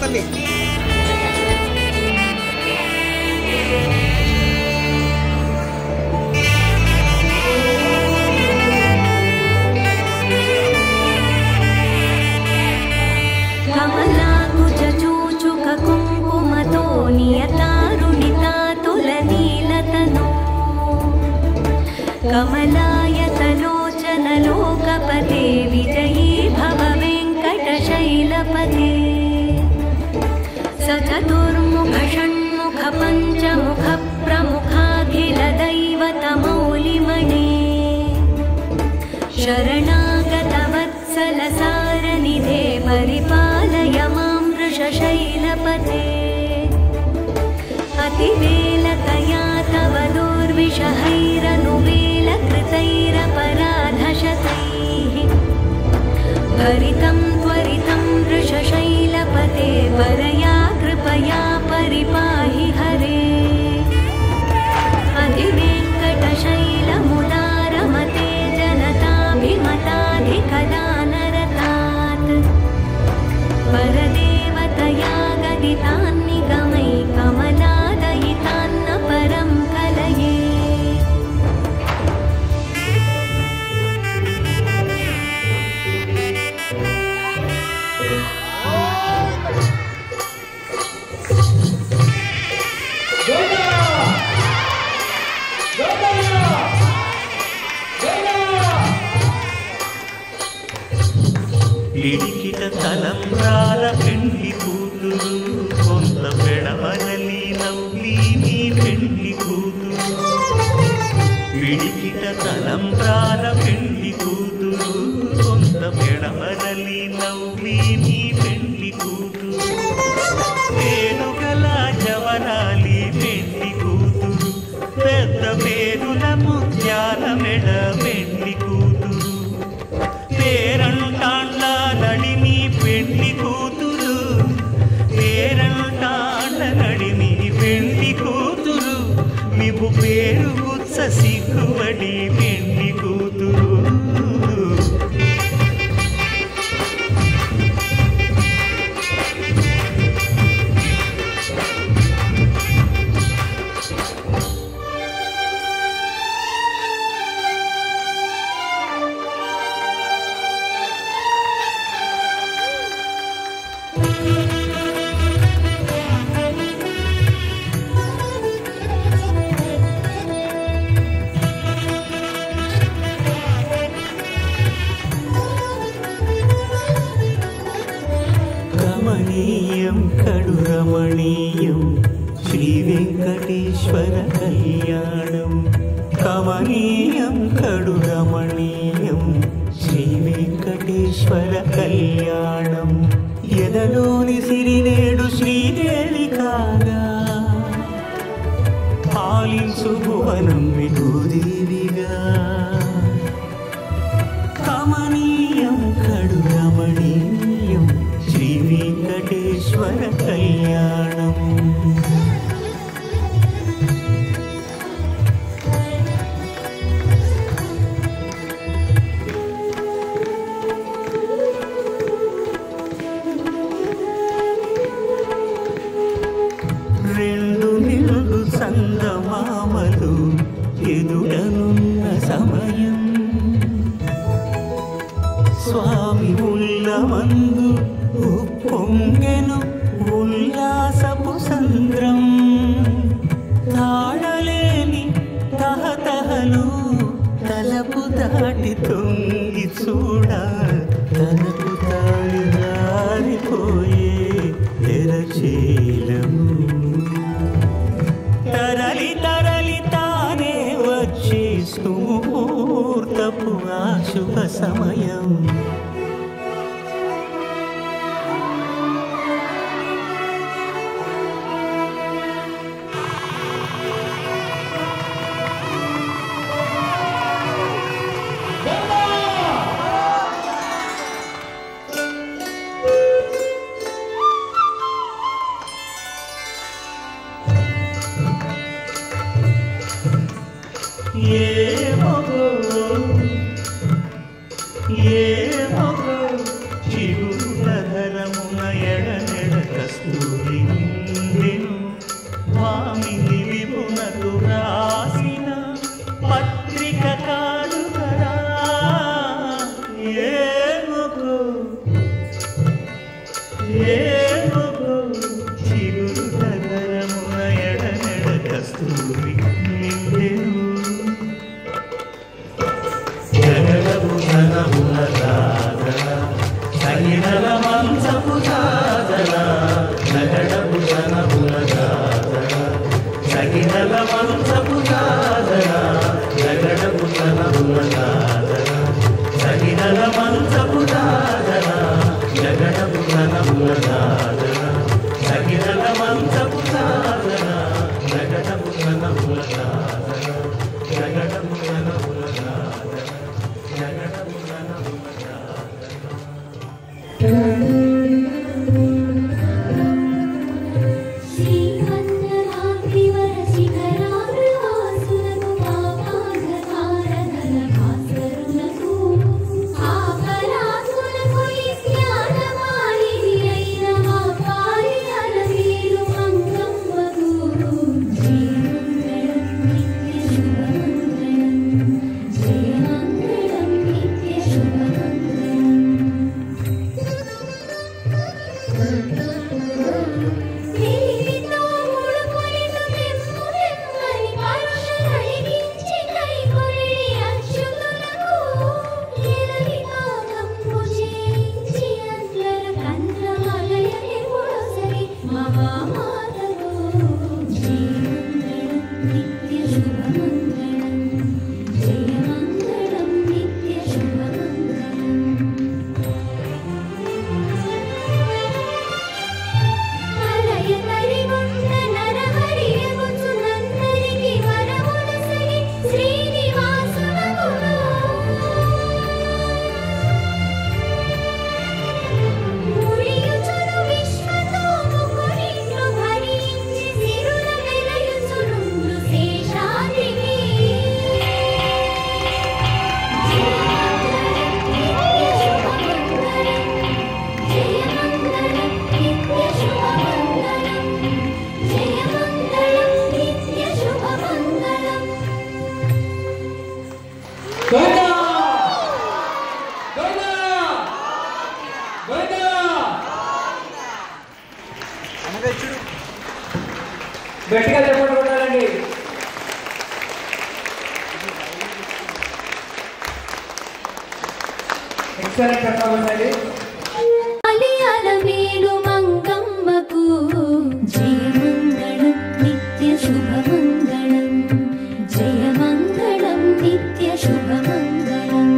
తల్లి. कमलायतलोचनलोकपते विजयी भव वेङ्कटशैलपते सचतुर्मुख षण्मुख पञ्चमुख प्रमुखाखिलदैवतमौलिमणे शरणागतवत्सलसारनिधे परिपालय मां वृषशैलपते अतिवेलतया तव दुर्विषहैरनुवेलकृतैरपराधशतैः भरितं त्वरितं वृषशैलपते परया कृपया परिपाहि हरे अधिवेङ्कटशैलमुदारमते जनताभिमताधिकदानरतात् परदेवतया गदितान्निगमै कमलादयितान्न परं कलये ఇడికిట తలంబ్రాల పెండ్లి కూతురు కొంత పెడవరలి నవ్వి నీ పెండ్లి కూతురు విడికిట తలంబ్రాల పెండ్లి కూతురు కొంత పెడవరలి నవ్వి నీ పెండ్లి కూతురు పేరుగల జవరాలి పెండ్లి కూతురు పెద్ద పేరుల ముత్యాల మెడ పెండ్లి కూతురు పేరంటాండ్ల నడిమి పెండ్లి కూతురు పేరంటాండ్ల నడిమి పెండ్లి కూతురు మిపు పేరు గుత్స సిగ్గుబడి పెండ్లి కూతురు రమణీయం కడు రమణీయం శ్రీ వెంకటేశ్వర కళ్యాణం కమనీయం కడు రమణీయం శ్రీ వెంకటేశ్వర కళ్యాణం ఎదలోని సిరినేడు శ్రీదేవి కాగా పాలించు భువనం విభూదేవిగా కమనీయం కడు రమణీయం శ్రీ వెంకటేశ్వర కళ్యాణం రెండు నిలుడు సంగమామలు ఎదుటనున్న సమయం స్వామి ఉల్లమందు ఉప్పొంగెను ఉల్లాసపు సంద్రం తాళలేని తహతహలు తలపు దాటి తొంగి చూడ తనకు తాళి జారిపోయే తెరచేలము తరలి తరలి తానే వచ్చి సుముహూర్తపు ఆ శుభ సమయం చిగురు నగరమున ఎడనెడ కస్తూరి నిండెను జగడము ధనముల దాదల సగినల మంచపు దాదల జగడము ధనముల దాదల సగినల మంచపు దాదల జగడము ధనముల దాదల సగినల మంచపు దాదల జగడము ధనముల దాదల సగినల మంచపు దాదల జగడము ధనముల దాదల జగడము ధనముల దాదల జగడము ధనముల దాదల గట్టిగా చెప్పండి. ఎక్సలెంట్ పర్ఫార్మెన్స్ అండి. అలమేలు మంగమ్మకు జయమంగళం నిత్య శుభమంగళం జయమంగళం నిత్య శుభమంగళం.